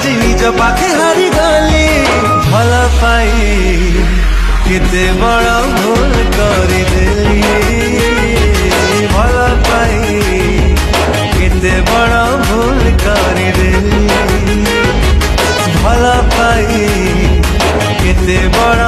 आज निज पाखे हारी गली भल पाई केते बड़ भूल करदेली भल पाई केते बड़ भूल करदेली भल पाई केते बड़